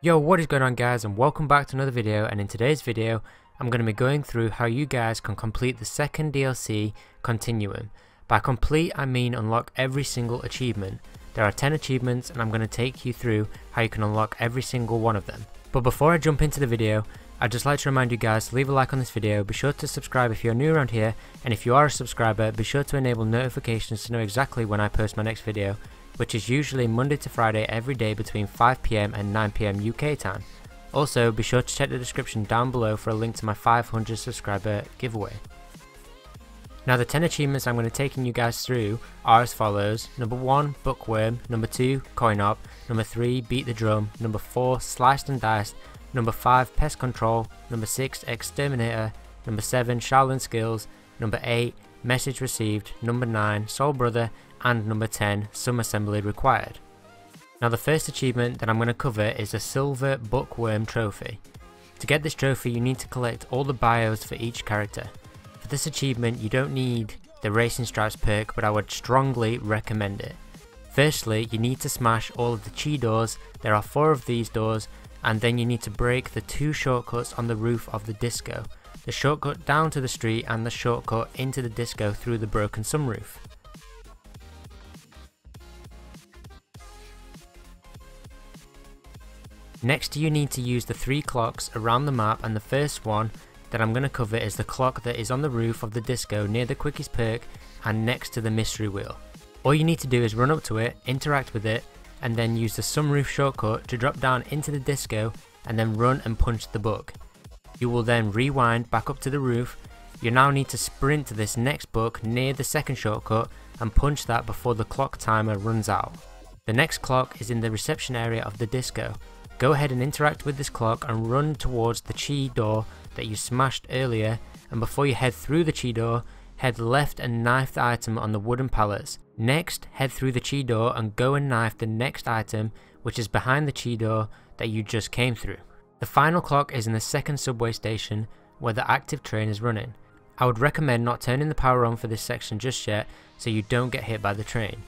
Yo, what is going on guys, and welcome back to another video. And in today's video I'm going to be going through how you guys can complete the second DLC, Continuum. By complete I mean unlock every single achievement. There are 10 achievements and I'm going to take you through how you can unlock every single one of them. But before I jump into the video, I'd just like to remind you guys to leave a like on this video, be sure to subscribe if you're new around here, and if you are a subscriber, be sure to enable notifications to know exactly when I post my next video, which is usually Monday to Friday every day between 5 PM and 9 PM UK time. Also, be sure to check the description down below for a link to my 500 subscriber giveaway. Now the 10 achievements I'm going to take you guys through are as follows: number 1, Bookworm; number 2, Coin Op; number 3, Beat the Drum; number 4, Sliced and Diced; number 5, Pest Control; number 6, Exterminator; number 7, Shaolin Skills; number 8, Message Received; number 9, Soul Brother; and number 10, Some Assembly Required. Now the first achievement that I'm going to cover is a Silver Bookworm trophy. To get this trophy you need to collect all the bios for each character. For this achievement you don't need the Racing Stripes perk, but I would strongly recommend it. Firstly, you need to smash all of the chi doors. There are 4 of these doors, and then you need to break the 2 shortcuts on the roof of the disco. The shortcut down to the street and the shortcut into the disco through the broken sunroof. Next you need to use the 3 clocks around the map, and the first one that I'm going to cover is the clock that is on the roof of the disco near the Quickies perk and next to the mystery wheel. All you need to do is run up to it, interact with it, and then use the sunroof shortcut to drop down into the disco and then run and punch the book. You will then rewind back up to the roof. You now need to sprint to this next book near the second shortcut and punch that before the clock timer runs out. The next clock is in the reception area of the disco. Go ahead and interact with this clock and run towards the chi door that you smashed earlier, and before you head through the chi door, head left and knife the item on the wooden pallets. Next, head through the chi door and go and knife the next item, which is behind the chi door that you just came through. The final clock is in the second subway station where the active train is running. I would recommend not turning the power on for this section just yet so you don't get hit by the train.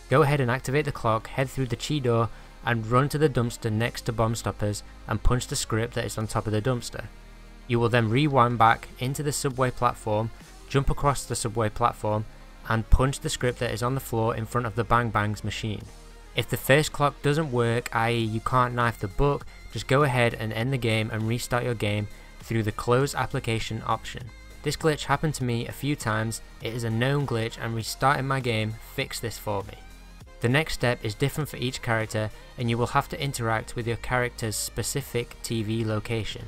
Go ahead and activate the clock, head through the chi door and run to the dumpster next to Bomb Stoppers and punch the script that is on top of the dumpster. You will then rewind back into the subway platform, jump across the subway platform and punch the script that is on the floor in front of the Bang Bangs machine. If the first clock doesn't work, i.e. you can't knife the book, just go ahead and end the game and restart your game through the close application option. This glitch happened to me a few times. It is a known glitch, and restarting my game fixed this for me. The next step is different for each character, and you will have to interact with your character's specific TV location.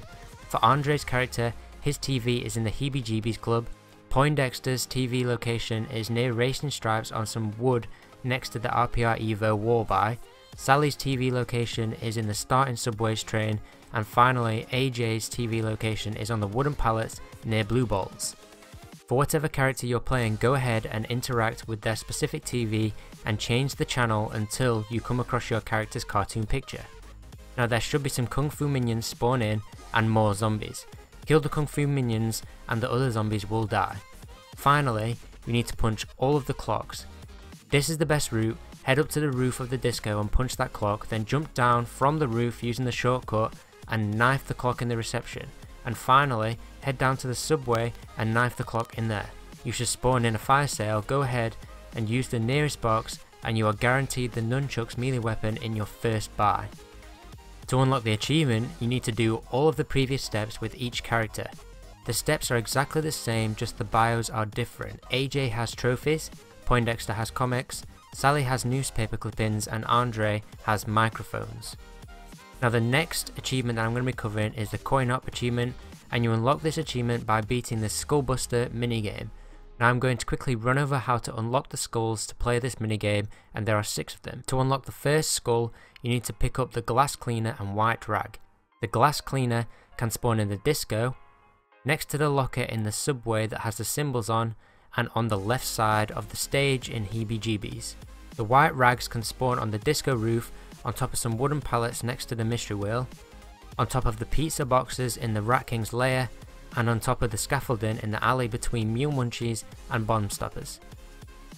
For Andre's character, his TV is in the Heebie-Jeebies Club. Poindexter's TV location is near Racing Stripes on some wood next to the RPR Evo Wallby. Sally's TV location is in the starting subways train, and finally AJ's TV location is on the wooden pallets near Blue Balls. For whatever character you're playing, go ahead and interact with their specific TV and change the channel until you come across your character's cartoon picture. Now there should be some Kung Fu minions spawn in and more zombies. Kill the Kung Fu minions and the other zombies will die. Finally, you need to punch all of the clocks. This is the best route. Head up to the roof of the disco and punch that clock, then jump down from the roof using the shortcut and knife the clock in the reception. And finally, head down to the subway and knife the clock in there. You should spawn in a fire sale. Go ahead and use the nearest box and you are guaranteed the nunchucks melee weapon in your first buy. To unlock the achievement, you need to do all of the previous steps with each character. The steps are exactly the same, just the bios are different. AJ has trophies, Poindexter has comics, Sally has newspaper clippings, and Andre has microphones. Now the next achievement that I'm going to be covering is the Coin Op achievement, and you unlock this achievement by beating the Skullbuster minigame. Now I'm going to quickly run over how to unlock the skulls to play this minigame, and there are 6 of them. To unlock the first skull, you need to pick up the glass cleaner and white rag. The glass cleaner can spawn in the disco, next to the locker in the subway that has the symbols on, and on the left side of the stage in Heebie-Jeebies. The white rags can spawn on the disco roof, on top of some wooden pallets next to the mystery wheel, on top of the pizza boxes in the Rat King's lair, and on top of the scaffolding in the alley between Mule Munchies and Bomb Stoppers.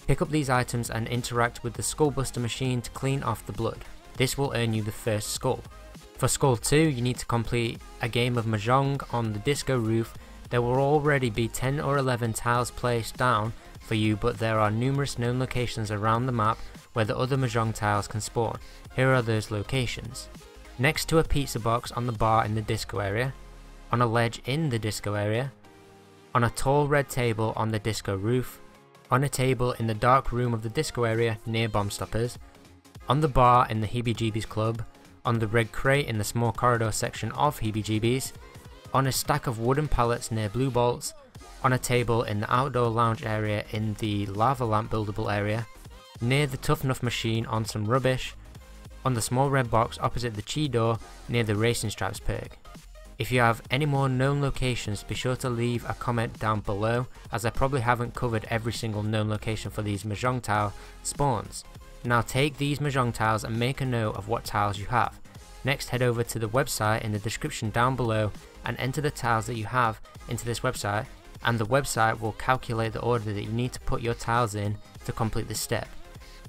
Pick up these items and interact with the Skullbuster machine to clean off the blood. This will earn you the first skull. For Skull 2, you need to complete a game of Mahjong on the disco roof. There will already be 10 or 11 tiles placed down for you, but there are numerous known locations around the map where the other Mahjong tiles can spawn. Here are those locations. Next to a pizza box on the bar in the disco area, on a ledge in the disco area, on a tall red table on the disco roof, on a table in the dark room of the disco area near bomb stoppers, on the bar in the Heebie-Jeebies club, on the red crate in the small corridor section of Heebie-Jeebies, on a stack of wooden pallets near blue bolts, on a table in the outdoor lounge area in the lava lamp buildable area, near the Tough Enough machine on some rubbish, on the small red box opposite the chi door near the Racing Stripes perk. If you have any more known locations, be sure to leave a comment down below, as I probably haven't covered every single known location for these Mahjong tile spawns. Now take these Mahjong tiles and make a note of what tiles you have. Next, head over to the website in the description down below and enter the tiles that you have into this website, and the website will calculate the order that you need to put your tiles in to complete this step.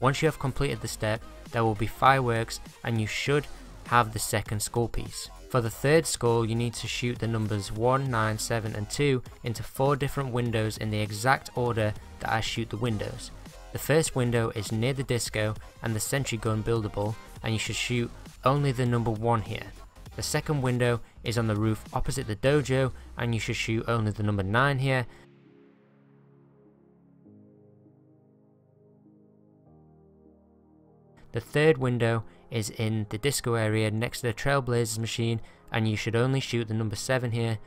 Once you have completed the step, there will be fireworks and you should have the second skull piece. For the third skull, you need to shoot the numbers 1, 9, 7 and 2 into 4 different windows in the exact order that I shoot the windows. The first window is near the disco and the sentry gun buildable, and you should shoot only the number 1 here. The second window is on the roof opposite the dojo, and you should shoot only the number 9 here. The third window is in the disco area next to the Trailblazers machine, and you should only shoot the number 7 here.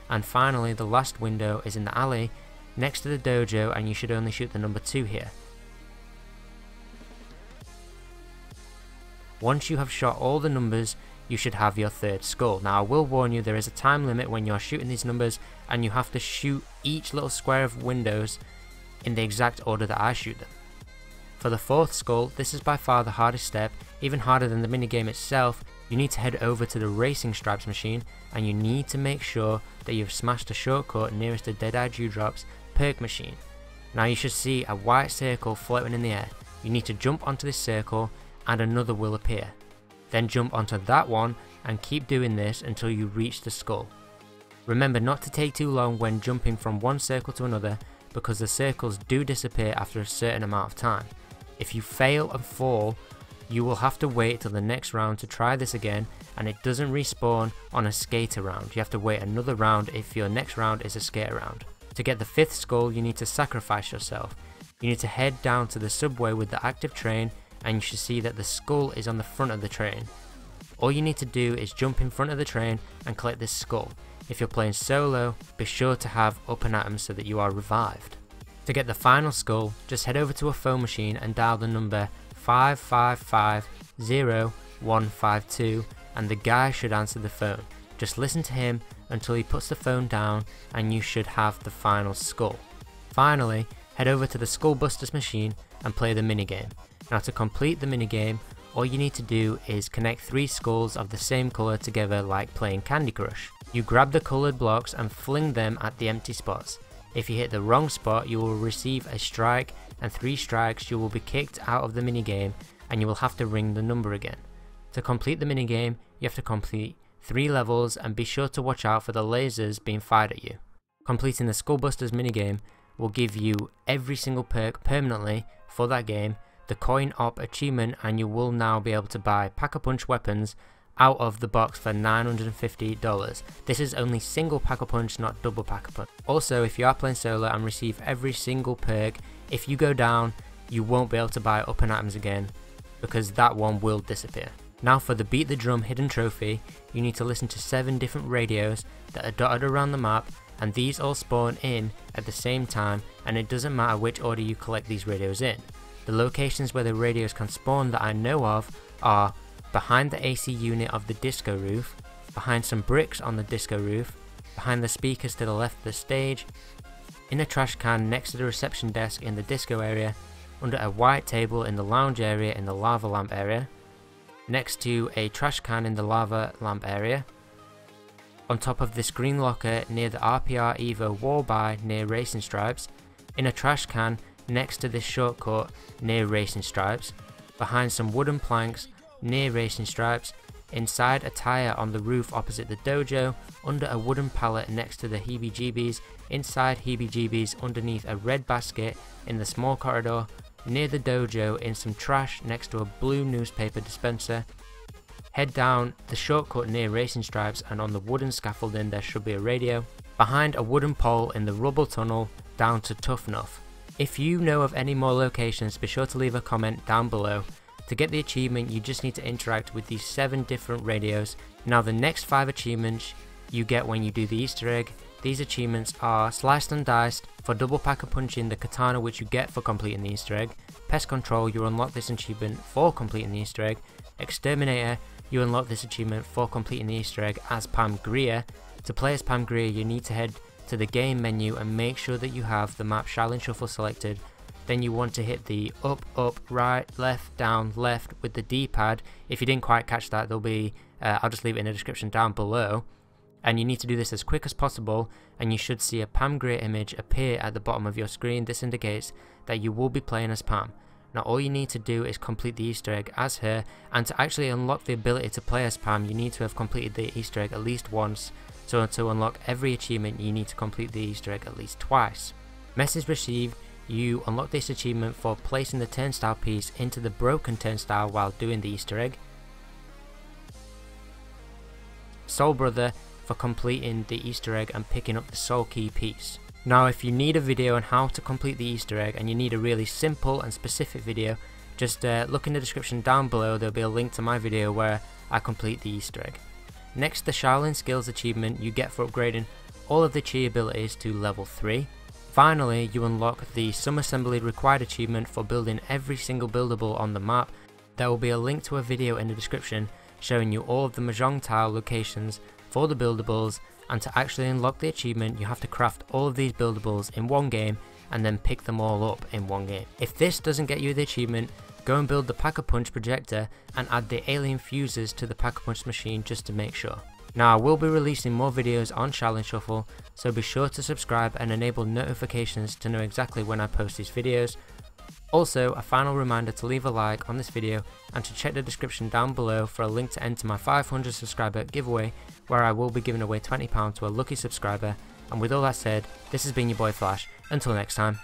And finally, the last window is in the alley next to the dojo, and you should only shoot the number 2 here. Once you have shot all the numbers, you should have your third skull. Now I will warn you, there is a time limit when you are shooting these numbers, and you have to shoot each little square of windows in the exact order that I shoot them. For the fourth skull, this is by far the hardest step, even harder than the minigame itself. You need to head over to the Racing Stripes machine, and you need to make sure that you've smashed the shortcut nearest the Deadeye Dewdrops perk machine. Now you should see a white circle floating in the air. You need to jump onto this circle and another will appear. Then jump onto that one and keep doing this until you reach the skull. Remember not to take too long when jumping from one circle to another, because the circles do disappear after a certain amount of time. If you fail and fall, you will have to wait till the next round to try this again, and it doesn't respawn on a skater round. You have to wait another round if your next round is a skater round. To get the fifth skull, you need to sacrifice yourself. You need to head down to the subway with the active train, and you should see that the skull is on the front of the train. All you need to do is jump in front of the train and collect this skull. If you're playing solo, be sure to have up and atoms so that you are revived. To get the final skull, just head over to a phone machine and dial the number 5550152, and the guy should answer the phone. Just listen to him until he puts the phone down, and you should have the final skull. Finally, head over to the Skullbuster machine and play the minigame. Now to complete the minigame, all you need to do is connect 3 skulls of the same colour together like playing Candy Crush. You grab the coloured blocks and fling them at the empty spots. If you hit the wrong spot, you will receive a strike, and 3 strikes you will be kicked out of the minigame, and you will have to ring the number again. To complete the minigame, you have to complete 3 levels, and be sure to watch out for the lasers being fired at you. Completing the Skullbusters minigame will give you every single perk permanently for that game, the coin op achievement, and you will now be able to buy Pack-a-Punch weapons out of the box for $950. This is only single Pack-a-Punch, not double Pack-a-Punch. Also, if you are playing solo and receive every single perk, if you go down, you won't be able to buy up and atoms again, because that one will disappear. Now for the Beat the Drum hidden trophy, you need to listen to 7 different radios that are dotted around the map, and these all spawn in at the same time, and it doesn't matter which order you collect these radios in. The locations where the radios can spawn that I know of are behind the AC unit of the disco roof, behind some bricks on the disco roof, behind the speakers to the left of the stage, in a trash can next to the reception desk in the disco area, under a white table in the lounge area in the lava lamp area, next to a trash can in the lava lamp area, on top of this green locker near the RPR Evo wall by near Racing Stripes, in a trash can next to this shortcut near Racing Stripes, behind some wooden planks near Racing Stripes, inside a tyre on the roof opposite the dojo, under a wooden pallet next to the heebie-jeebies, inside heebie-jeebies underneath a red basket in the small corridor, near the dojo in some trash next to a blue newspaper dispenser. Head down the shortcut near Racing Stripes and on the wooden scaffolding there should be a radio. Behind a wooden pole in the rubble tunnel down to Tough Enough. If you know of any more locations, be sure to leave a comment down below. To get the achievement you just need to interact with these 7 different radios. Now the next 5 achievements you get when you do the Easter egg. These achievements are Sliced and Diced for double packer punching the katana, which you get for completing the Easter egg. Pest Control, you unlock this achievement for completing the Easter egg. Exterminator, you unlock this achievement for completing the Easter egg as Pam Grier. To play as Pam Grier you need to head to the game menu and make sure that you have the map Shaolin Shuffle selected. Then you want to hit the up, up, right, left, down, left with the D-pad. If you didn't quite catch that, there'll be, I'll just leave it in the description down below. And you need to do this as quick as possible, and you should see a Pam Grier image appear at the bottom of your screen. This indicates that you will be playing as Pam. Now all you need to do is complete the Easter egg as her, and to actually unlock the ability to play as Pam, you need to have completed the Easter egg at least once. So to unlock every achievement, you need to complete the Easter egg at least twice. Message received. You unlock this achievement for placing the turnstile piece into the broken turnstile while doing the Easter egg. Soul Brother for completing the Easter egg and picking up the soul key piece. Now if you need a video on how to complete the Easter egg and you need a really simple and specific video, just look in the description down below. There'll be a link to my video where I complete the Easter egg. Next, the Shaolin Skills achievement you get for upgrading all of the Chi abilities to level 3. Finally, you unlock the Some Assembly Required achievement for building every single buildable on the map. There will be a link to a video in the description showing you all of the Mahjong tile locations for the buildables, and to actually unlock the achievement you have to craft all of these buildables in one game and then pick them all up in one game. If this doesn't get you the achievement, go and build the Pack-a-Punch projector and add the alien fuses to the Pack-a-Punch machine just to make sure. Now I will be releasing more videos on Shaolin Shuffle, so be sure to subscribe and enable notifications to know exactly when I post these videos. Also, a final reminder to leave a like on this video and to check the description down below for a link to enter my 500 subscriber giveaway, where I will be giving away £20 to a lucky subscriber. And with all that said, this has been your boy Flaash. Until next time.